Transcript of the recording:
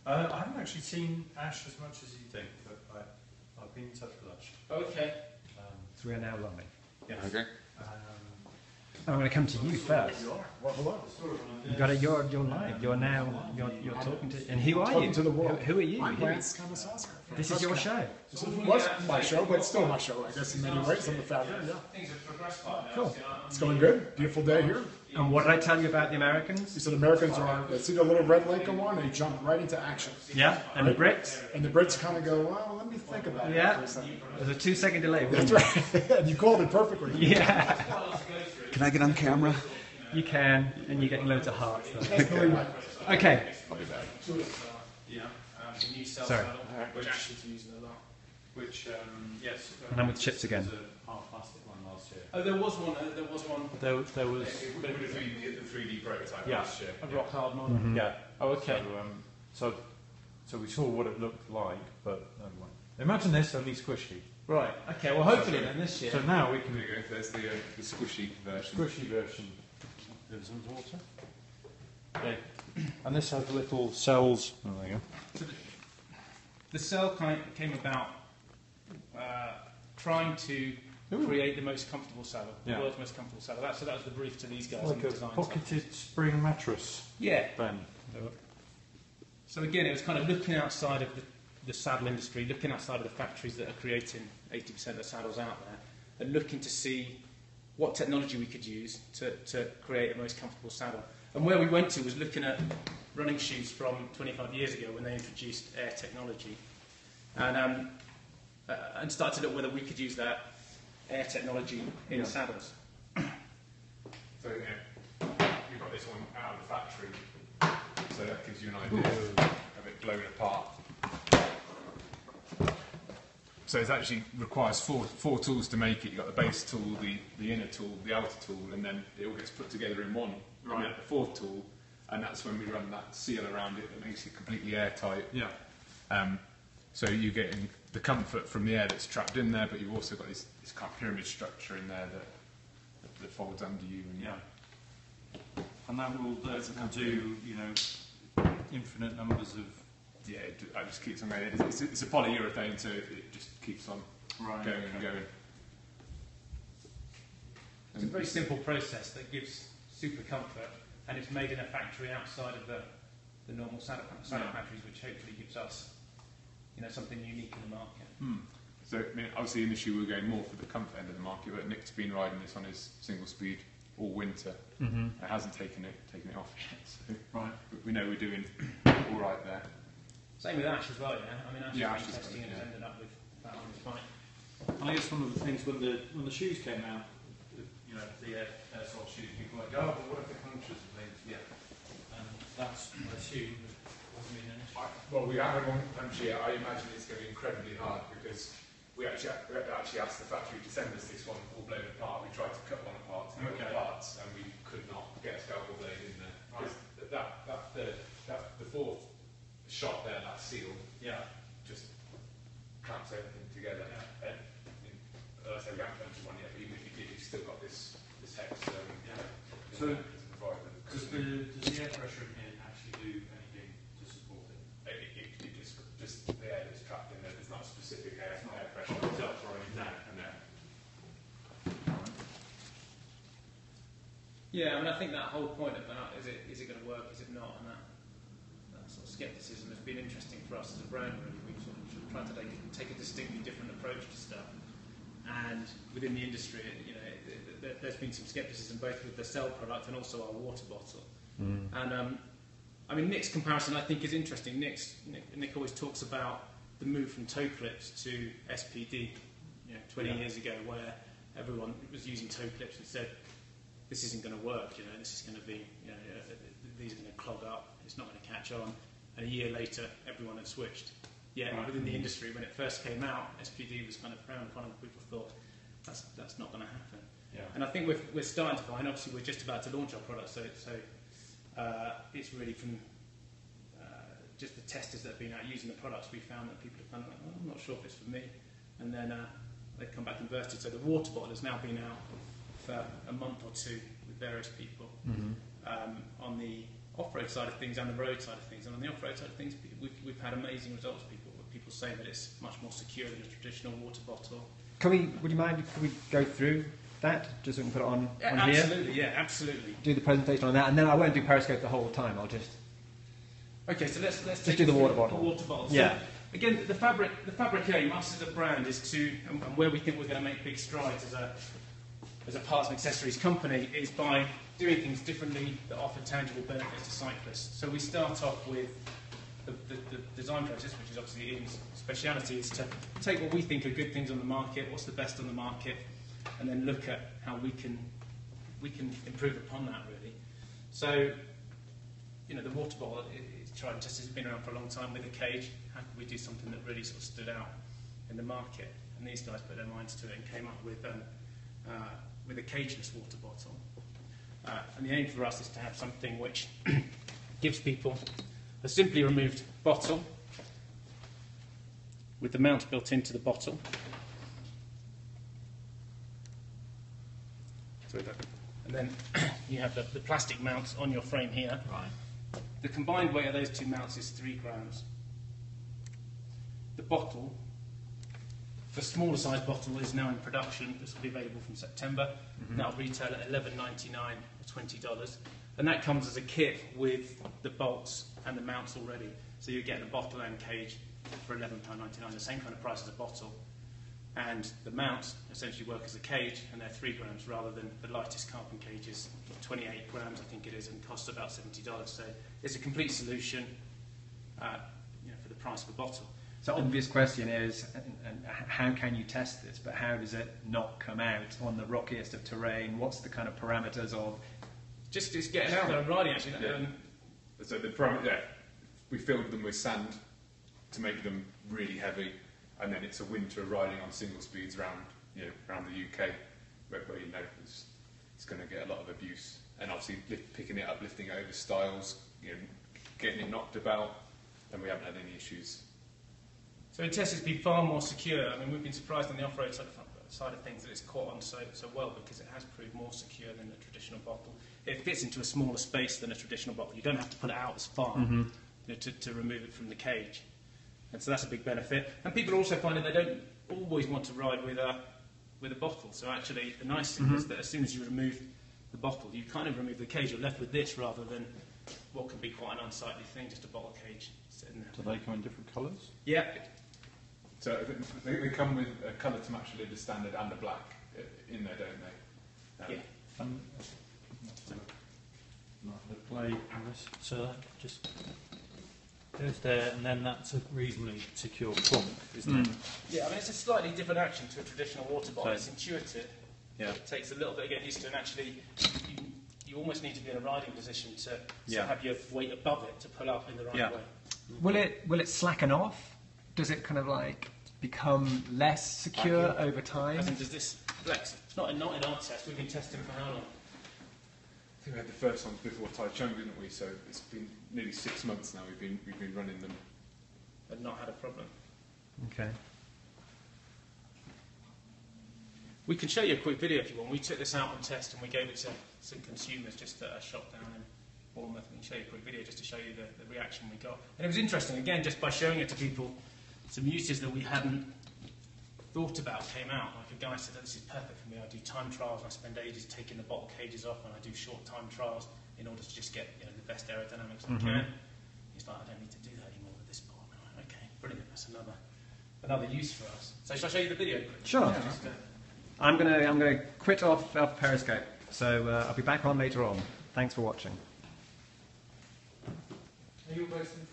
I haven't actually seen Ash as much as you think, but I've been in touch with Ash. Okay. So we are now live. Yes. Okay. I'm going to come to you first. Well, hello. You got it. You're live. You're talking to. And who are you? Talking to the world. Who are you? I'm Lance Kamasasa. This is your show. This was my show, but it's still my show, I guess, in many ways. I'm the founder, yeah. Things have progressed quite now. Cool. It's going good. Beautiful day here. And what did I tell you about the Americans? You said Americans are, they see the little red light go on, they jump right into action. Yeah. And the Brits? And the Brits kind of go, well, let me think about it for a second. There's a 2-second delay. That's right. And you called it perfectly. Yeah. Can I get on camera? You can, and you're getting loads of hearts. That's really right. Okay. I'll be back. Yeah. The new cell Sorry. panel, which Ash is using a lot. Which, yes. And I'm with chips again. There was a half plastic one last year. Oh, there was one. There was one. There was. It would have been the 3D prototype last year. A rock hard model. Yeah. Oh, okay. So we saw what it looked like, but never mind. Imagine this only squishy. Right. Okay. Well, hopefully then this year. So now we can There you go. There's the squishy version. squishy version. There's some water. Okay. And this has little cells. Oh, there you go. So the cell came about trying to create the most comfortable saddle, the Yeah. world's most comfortable saddle. So that was the brief to these guys. Like on the a design pocketed spring mattress. side. Yeah. Ben. So again, it was kind of looking outside of the saddle industry, looking outside of the factories that are creating 80% of the saddles out there, and looking to see what technology we could use to create the most comfortable saddle. And where we went to was looking at running shoes from 25 years ago when they introduced air technology, and started to look whether we could use that air technology in saddles. So you've got this one out of the factory, so that gives you an idea of it blown apart. So it actually requires four tools to make it. You've got the base tool, the inner tool, the outer tool, and then it all gets put together in one. Right. And the fourth tool, and that's when we run that seal around it that makes it completely airtight. Yeah. So you're getting the comfort from the air that's trapped in there, but you've also got this kind of pyramid structure in there that folds under you. And Yeah. And that will do, infinite numbers of. Yeah, it just keeps on going. It's a polyurethane, so it just keeps on going and going. It's a very simple process that gives super comfort, and it's made in a factory outside of the normal saddle factories, which hopefully gives us, something unique in the market. So, obviously initially we were going more for the comfort end of the market, but Nick's been riding this on his single speed all winter. Mm-hmm. It hasn't taken it off yet, so Right. we know we're doing all right there. Same with Ash as well, yeah. I mean, Ash Yeah, has Ash been is testing good, and has yeah. ended up with that on his bike. And I guess one of the things when the shoes came out, the air soft shoes, people were like, oh, but what if it punctures and things? Yeah. And that's, I assume, wasn't been an issue. Well, we haven't one punch yet. I imagine it's going to be incredibly hard because we actually asked the factory to send us this one all blown apart. We tried to cut one apart to make parts, and we could not get a scalpel blade in there. Right. The fourth shot there, that seal, just clamps everything together. Yeah. And I say we haven't punched one yet, but even if you did, you've still got this hex. So, does the air pressure in here actually do anything to support it? It just the air that's trapped in there. There's not a specific air pressure. No. Yeah, I mean, I think that whole point about is it going to work, is it not, and that sort of scepticism has been interesting for us as a brand. Really, we've sort of tried to take a distinctly different approach to stuff, and within the industry, there's been some scepticism both with the cell product and also our water bottle. And I mean, Nick's comparison I think is interesting. Nick always talks about the move from toe clips to SPD, 20 years ago, where everyone was using toe clips and said, this isn't going to work, this is going to be, these are going to clog up, it's not going to catch on. And a year later, everyone had switched. Within the industry, when it first came out, SPD was kind of frowned upon, and people thought, that's not going to happen. Yeah. And I think we're starting to find, obviously we're just about to launch our product, so it's really from just the testers that have been out using the products, we found that people have kind of like, I'm not sure if it's for me. And then they've come back converted. So the water bottle has now been out for a month or two with various people on off-road side of things and the road side of things. And on the off-road side of things, we've had amazing results. People say that it's much more secure than a traditional water bottle. Would you mind? Could we go through that just so we can put it on here? Absolutely, yeah, absolutely. Do the presentation on that, and then I won't do Periscope the whole time. I'll just. Okay, so let's just do the water bottle. The water bottle. Yeah. So, again, the fabric aim, us as a brand, is to, and where we think we're going to make big strides as a parts and accessories company, is by doing things differently that offer tangible benefits to cyclists. So we start off with the design process, which is obviously Ian's speciality, is to take what we think are good things on the market, what's the best on the market, and then look at how we can improve upon that, really. So, the water bottle is tried and tested. It's been around for a long time with a cage. How could we do something that really sort of stood out in the market? And these guys put their minds to it and came up with a cageless water bottle. And the aim for us is to have something which gives people a simply removed bottle with the mount built into the bottle. And then you have the plastic mounts on your frame here. Right. The combined weight of those two mounts is 3 grams. The bottle, the smaller size bottle, is now in production. This will be available from September. That'll retail at $11.99 or $20. And that comes as a kit with the bolts and the mounts already. So you get the bottle and cage for £11.99, the same kind of price as a bottle. And the mounts essentially work as a cage, and they're 3 grams rather than the lightest carbon cages, 28 grams I think it is, and costs about $70. So it's a complete solution for the price of a bottle. So obvious question is, and how can you test this? But how does it not come out on the rockiest of terrain? What's the kind of parameters of? Just getting out there and riding, actually. Yeah. So the parameter, we filled them with sand to make them really heavy, and then it's a winter riding on single speeds around the UK, where it's going to get a lot of abuse, and obviously picking it up, lifting it over stiles, getting it knocked about, and we haven't had any issues. So in tests, it's been far more secure. I mean, we've been surprised on the off-road side of things that it's caught on so well, because it has proved more secure than a traditional bottle. It fits into a smaller space than a traditional bottle. You don't have to put it out as far to remove it from the cage. And so that's a big benefit. And people are also finding they don't always want to ride with a bottle. So actually, the nice thing is that as soon as you remove the bottle, you kind of remove the cage. You're left with this rather than what can be quite an unsightly thing, just a bottle cage sitting there. Do they come in different colours? Yeah. So they come with a colour to match the lid, a standard and a black in there, don't they? Yeah. The play on this, so that just goes there, and then that's a reasonably secure plonk, isn't it? Yeah, I mean, it's a slightly different action to a traditional water bottle. So- It's intuitive. Yeah. It takes a little bit of getting used to, and actually, you almost need to be in a riding position to Yeah. have your weight above it to pull up in the right Yeah. way. Will it slacken off? Does it kind of like become less secure over time? As in, does this flex? It's not in our test. We've been testing for how long? I think we had the first ones before Taichung, didn't we? So it's been nearly 6 months now we've been running them. And not had a problem. Okay. We can show you a quick video if you want. We took this out on test and we gave it to some consumers just at a shop down in Bournemouth. We can show you a quick video just to show you the reaction we got. And it was interesting, again, just by showing it to people, some uses that we hadn't thought about came out. Like a guy said, oh, this is perfect for me. I do time trials, I spend ages taking the bottle cages off, and I do short time trials in order to just get the best aerodynamics I can. He's like, I don't need to do that anymore with this bottle. I'm like, okay, brilliant, that's another use for us. So shall I show you the video quickly? Sure. Yeah, just, I'm gonna quit off Periscope, so I'll be back on later on. Thanks for watching. Are you both in